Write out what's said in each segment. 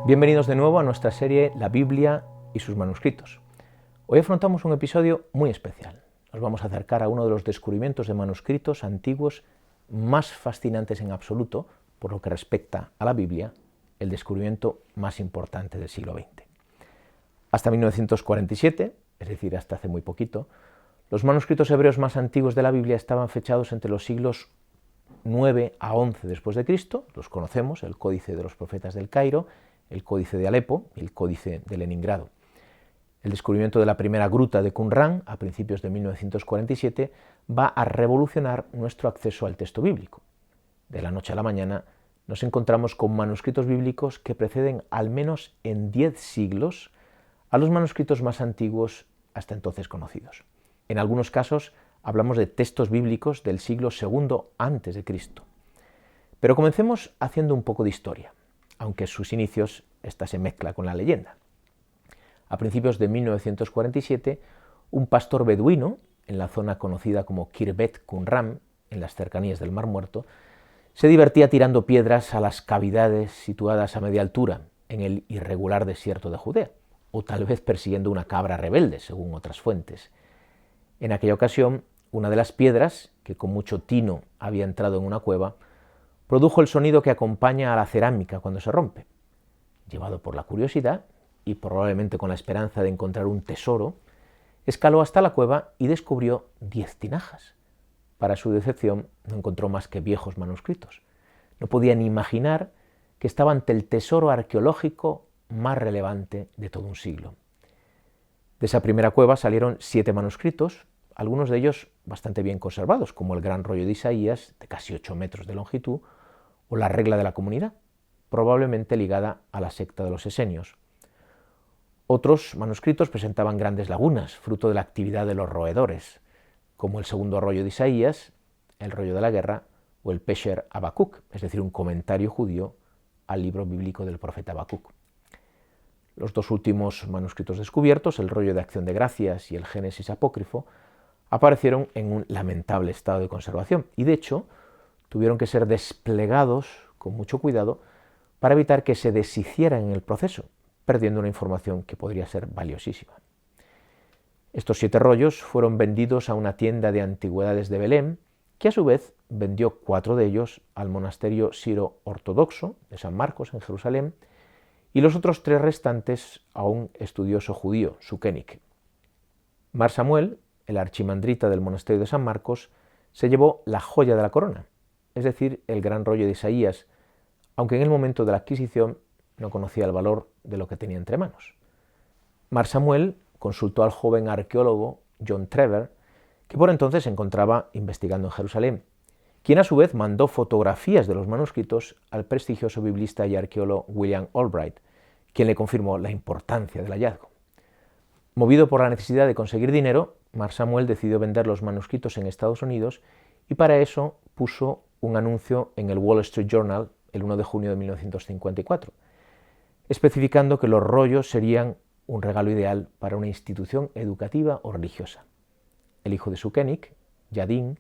Bienvenidos de nuevo a nuestra serie La Biblia y sus manuscritos. Hoy afrontamos un episodio muy especial. Nos vamos a acercar a uno de los descubrimientos de manuscritos antiguos más fascinantes en absoluto, por lo que respecta a la Biblia, el descubrimiento más importante del siglo XX. Hasta 1947, es decir, hasta hace muy poquito, los manuscritos hebreos más antiguos de la Biblia estaban fechados entre los siglos 9 a 11 después de Cristo, los conocemos, el Códice de los Profetas del Cairo, el Códice de Alepo y el Códice de Leningrado. El descubrimiento de la primera gruta de Qumrán a principios de 1947 va a revolucionar nuestro acceso al texto bíblico. De la noche a la mañana nos encontramos con manuscritos bíblicos que preceden al menos en 10 siglos a los manuscritos más antiguos hasta entonces conocidos. En algunos casos hablamos de textos bíblicos del siglo II a.C. Pero comencemos haciendo un poco de historia, aunque en sus inicios esta se mezcla con la leyenda. A principios de 1947, un pastor beduino, en la zona conocida como Khirbet Qumran, en las cercanías del Mar Muerto, se divertía tirando piedras a las cavidades situadas a media altura en el irregular desierto de Judea, o tal vez persiguiendo una cabra rebelde, según otras fuentes. En aquella ocasión, una de las piedras, que con mucho tino había entrado en una cueva, produjo el sonido que acompaña a la cerámica cuando se rompe. Llevado por la curiosidad, y probablemente con la esperanza de encontrar un tesoro, escaló hasta la cueva y descubrió 10 tinajas. Para su decepción, no encontró más que viejos manuscritos. No podía ni imaginar que estaba ante el tesoro arqueológico más relevante de todo un siglo. De esa primera cueva salieron 7 manuscritos, algunos de ellos bastante bien conservados, como el Gran Rollo de Isaías, de casi 8 metros de longitud, o la Regla de la Comunidad, probablemente ligada a la secta de los esenios. Otros manuscritos presentaban grandes lagunas, fruto de la actividad de los roedores, como el Segundo Rollo de Isaías, el Rollo de la Guerra o el Pesher Habacuc, es decir, un comentario judío al libro bíblico del profeta Habacuc. Los dos últimos manuscritos descubiertos, el Rollo de Acción de Gracias y el Génesis apócrifo, aparecieron en un lamentable estado de conservación y, de hecho, tuvieron que ser desplegados con mucho cuidado para evitar que se deshicieran en el proceso, perdiendo una información que podría ser valiosísima. Estos 7 rollos fueron vendidos a una tienda de antigüedades de Belén, que a su vez vendió 4 de ellos al monasterio siro-ortodoxo de San Marcos en Jerusalén y los otros 3 restantes a un estudioso judío, Sukenik. Mar Samuel, el archimandrita del monasterio de San Marcos, se llevó la joya de la corona, es decir, el Gran Rollo de Isaías, aunque en el momento de la adquisición no conocía el valor de lo que tenía entre manos. Mar Samuel consultó al joven arqueólogo John Trevor, que por entonces se encontraba investigando en Jerusalén, quien a su vez mandó fotografías de los manuscritos al prestigioso biblista y arqueólogo William Albright, quien le confirmó la importancia del hallazgo. Movido por la necesidad de conseguir dinero, Mar Samuel decidió vender los manuscritos en Estados Unidos y para eso puso un anuncio en el Wall Street Journal el 1 de junio de 1954, especificando que los rollos serían un regalo ideal para una institución educativa o religiosa. El hijo de Sukenik, Yadin,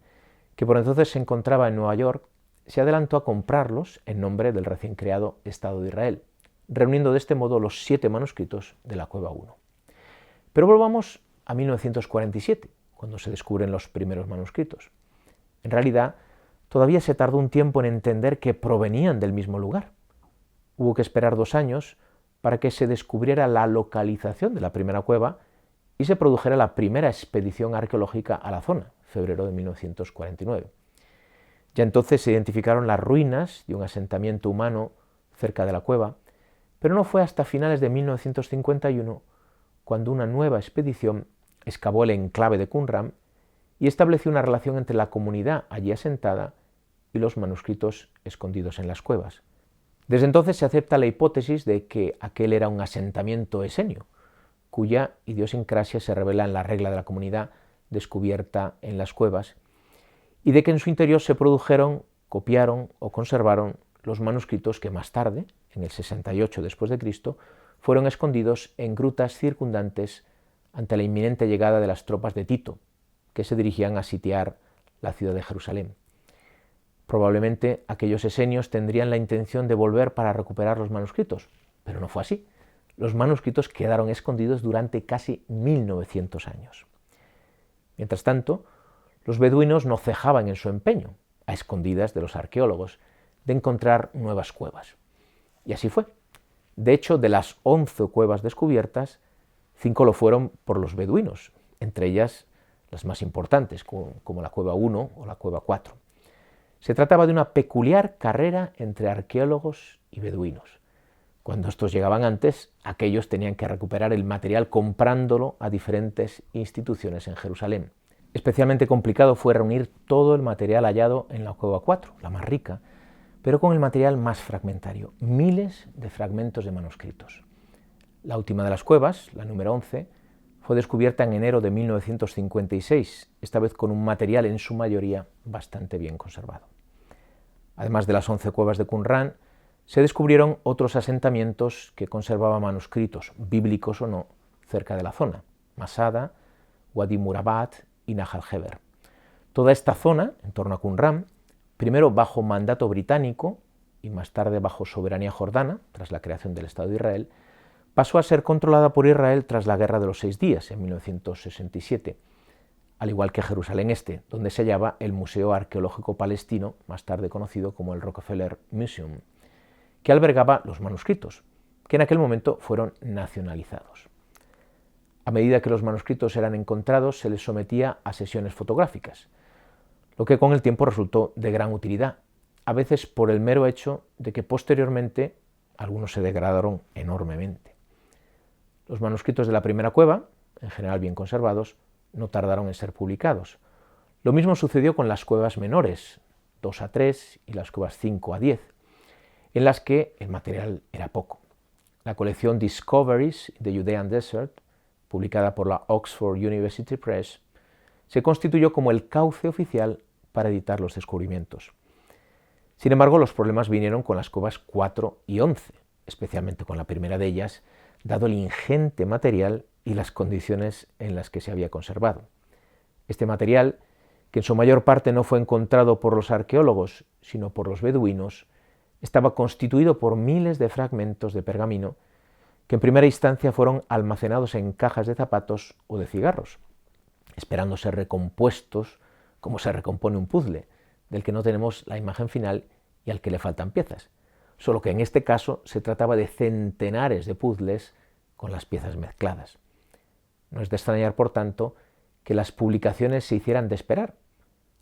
que por entonces se encontraba en Nueva York, se adelantó a comprarlos en nombre del recién creado Estado de Israel, reuniendo de este modo los 7 manuscritos de la Cueva 1. Pero volvamos a 1947, cuando se descubren los primeros manuscritos. En realidad, todavía se tardó un tiempo en entender que provenían del mismo lugar. Hubo que esperar 2 años para que se descubriera la localización de la primera cueva y se produjera la primera expedición arqueológica a la zona, febrero de 1949. Ya entonces se identificaron las ruinas de un asentamiento humano cerca de la cueva, pero no fue hasta finales de 1951 cuando una nueva expedición excavó el enclave de Qumran y estableció una relación entre la comunidad allí asentada y los manuscritos escondidos en las cuevas. Desde entonces se acepta la hipótesis de que aquel era un asentamiento esenio, cuya idiosincrasia se revela en la regla de la comunidad descubierta en las cuevas, y de que en su interior se produjeron, copiaron o conservaron los manuscritos que más tarde, en el 68 después de Cristo, fueron escondidos en grutas circundantes ante la inminente llegada de las tropas de Tito, que se dirigían a sitiar la ciudad de Jerusalén. Probablemente aquellos esenios tendrían la intención de volver para recuperar los manuscritos, pero no fue así. Los manuscritos quedaron escondidos durante casi 1900 años. Mientras tanto, los beduinos no cejaban en su empeño, a escondidas de los arqueólogos, de encontrar nuevas cuevas. Y así fue. De hecho, de las 11 cuevas descubiertas, 5 lo fueron por los beduinos, entre ellas las más importantes, como la cueva 1 o la cueva 4. Se trataba de una peculiar carrera entre arqueólogos y beduinos. Cuando estos llegaban antes, aquellos tenían que recuperar el material comprándolo a diferentes instituciones en Jerusalén. Especialmente complicado fue reunir todo el material hallado en la cueva 4, la más rica, pero con el material más fragmentario, miles de fragmentos de manuscritos. La última de las cuevas, la número 11, fue descubierta en enero de 1956, esta vez con un material en su mayoría bastante bien conservado. Además de las 11 cuevas de Qumran, se descubrieron otros asentamientos que conservaban manuscritos, bíblicos o no, cerca de la zona: Masada, Wadi Murabat y Nahal Heber. Toda esta zona, en torno a Qumran, primero bajo mandato británico y más tarde bajo soberanía jordana, tras la creación del Estado de Israel, pasó a ser controlada por Israel tras la Guerra de los 6 Días, en 1967, al igual que Jerusalén Este, donde se hallaba el Museo Arqueológico Palestino, más tarde conocido como el Rockefeller Museum, que albergaba los manuscritos, que en aquel momento fueron nacionalizados. A medida que los manuscritos eran encontrados, se les sometía a sesiones fotográficas, lo que con el tiempo resultó de gran utilidad, a veces por el mero hecho de que posteriormente algunos se degradaron enormemente. Los manuscritos de la primera cueva, en general bien conservados, no tardaron en ser publicados. Lo mismo sucedió con las cuevas menores, 2 a 3 y las cuevas 5 a 10, en las que el material era poco. La colección Discoveries in the Judean Desert, publicada por la Oxford University Press, se constituyó como el cauce oficial para editar los descubrimientos. Sin embargo, los problemas vinieron con las cuevas 4 y 11, especialmente con la primera de ellas, dado el ingente material y las condiciones en las que se había conservado. Este material, que en su mayor parte no fue encontrado por los arqueólogos, sino por los beduinos, estaba constituido por miles de fragmentos de pergamino que en primera instancia fueron almacenados en cajas de zapatos o de cigarros, esperando ser recompuestos como se recompone un puzzle, del que no tenemos la imagen final y al que le faltan piezas, solo que en este caso se trataba de centenares de puzzles con las piezas mezcladas. No es de extrañar, por tanto, que las publicaciones se hicieran de esperar,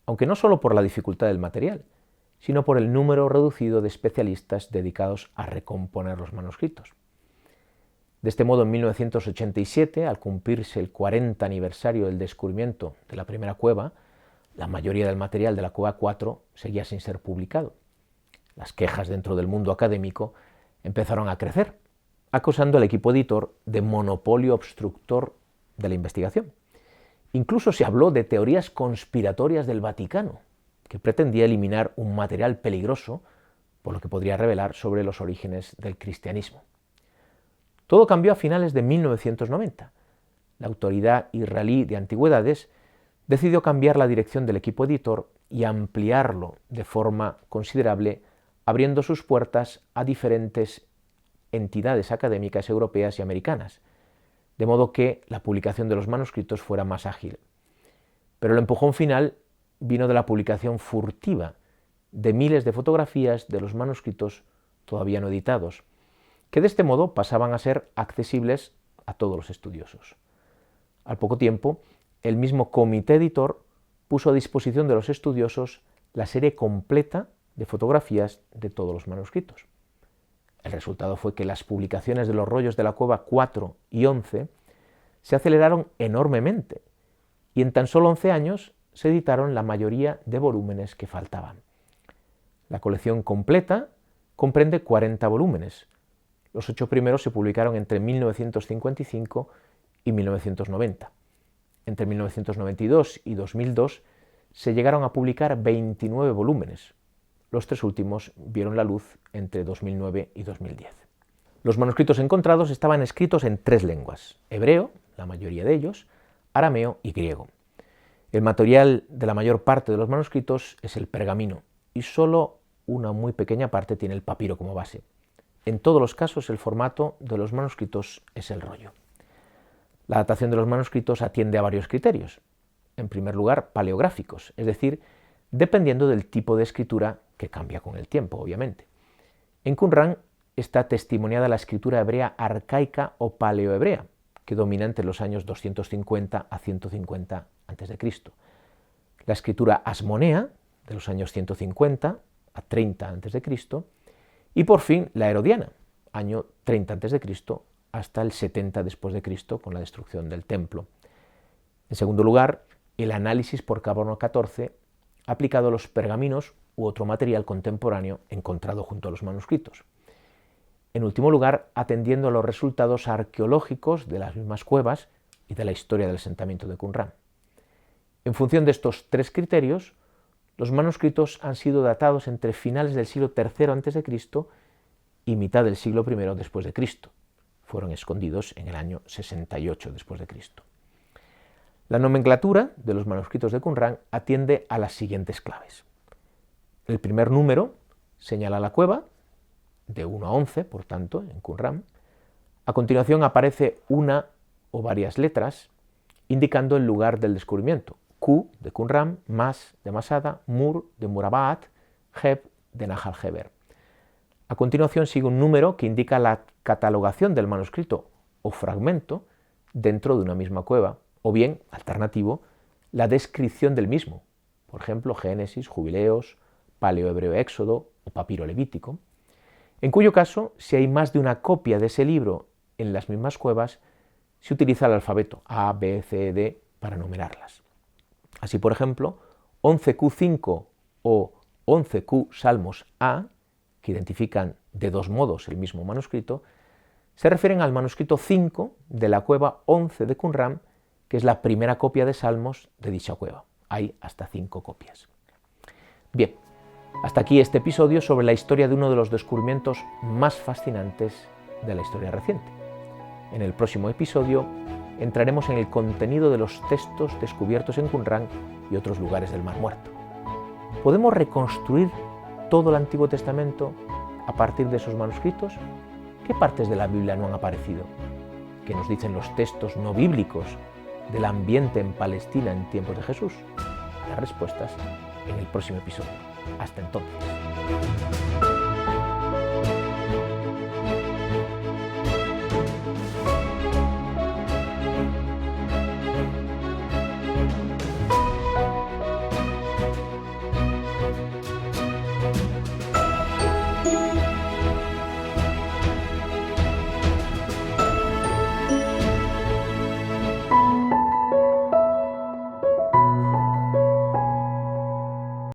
aunque no solo por la dificultad del material, sino por el número reducido de especialistas dedicados a recomponer los manuscritos. De este modo, en 1987, al cumplirse el 40 aniversario del descubrimiento de la primera cueva, la mayoría del material de la cueva 4 seguía sin ser publicado. Las quejas dentro del mundo académico empezaron a crecer, acusando al equipo editor de monopolio obstructor de la investigación. Incluso se habló de teorías conspiratorias del Vaticano, que pretendía eliminar un material peligroso, por lo que podría revelar sobre los orígenes del cristianismo. Todo cambió a finales de 1990. La Autoridad Israelí de Antigüedades decidió cambiar la dirección del equipo editor y ampliarlo de forma considerable, abriendo sus puertas a diferentes entidades académicas europeas y americanas, de modo que la publicación de los manuscritos fuera más ágil. Pero el empujón final vino de la publicación furtiva de miles de fotografías de los manuscritos todavía no editados, que de este modo pasaban a ser accesibles a todos los estudiosos. Al poco tiempo, el mismo comité editor puso a disposición de los estudiosos la serie completa de fotografías de todos los manuscritos. El resultado fue que las publicaciones de los rollos de la cueva 4 y 11 se aceleraron enormemente y en tan solo 11 años se editaron la mayoría de volúmenes que faltaban. La colección completa comprende 40 volúmenes. Los 8 primeros se publicaron entre 1955 y 1990. Entre 1992 y 2002 se llegaron a publicar 29 volúmenes. Los 3 últimos vieron la luz entre 2009 y 2010. Los manuscritos encontrados estaban escritos en 3 lenguas: hebreo, la mayoría de ellos, arameo y griego. El material de la mayor parte de los manuscritos es el pergamino y solo una muy pequeña parte tiene el papiro como base. en todos los casos el formato de los manuscritos es el rollo. La datación de los manuscritos atiende a varios criterios. En primer lugar, paleográficos, es decir, dependiendo del tipo de escritura que cambia con el tiempo, obviamente. En Qumran está testimoniada la escritura hebrea arcaica o paleohebrea, que domina entre los años 250 a 150 a.C. La escritura asmonea, de los años 150 a 30 a.C., y por fin la herodiana, año 30 a.C. hasta el 70 después de Cristo, con la destrucción del templo. En segundo lugar, el análisis por carbono 14 aplicado a los pergaminos u otro material contemporáneo encontrado junto a los manuscritos. En último lugar, atendiendo a los resultados arqueológicos de las mismas cuevas y de la historia del asentamiento de Qumran. En función de estos tres criterios, los manuscritos han sido datados entre finales del siglo III a.C. y mitad del siglo I después de Cristo. Fueron escondidos en el año 68 después de Cristo. La nomenclatura de los manuscritos de Qumran atiende a las siguientes claves. El primer número señala la cueva, de 1 a 11, por tanto, en Qumran. A continuación aparece una o varias letras indicando el lugar del descubrimiento. Q de Qumran, Mas de Masada, Mur de Murabaat, Heb de Nahal Heber. A continuación sigue un número que indica la catalogación del manuscrito o fragmento dentro de una misma cueva, o bien, alternativo, la descripción del mismo, por ejemplo, Génesis, Jubileos, Paleohebreo Éxodo o Papiro Levítico, en cuyo caso, si hay más de una copia de ese libro en las mismas cuevas, se utiliza el alfabeto A, B, C, D para numerarlas. Así, por ejemplo, 11Q5 o 11Q Salmos A, que identifican de dos modos el mismo manuscrito, se refieren al manuscrito 5 de la cueva 11 de Qumran, que es la primera copia de Salmos de dicha cueva. Hay hasta 5 copias. Bien, hasta aquí este episodio sobre la historia de uno de los descubrimientos más fascinantes de la historia reciente. En el próximo episodio entraremos en el contenido de los textos descubiertos en Qumran y otros lugares del Mar Muerto. ¿Podemos reconstruir todo el Antiguo Testamento a partir de esos manuscritos? ¿Qué partes de la Biblia no han aparecido? ¿Qué nos dicen los textos no bíblicos del ambiente en Palestina en tiempos de Jesús? Las respuestas en el próximo episodio. Hasta entonces.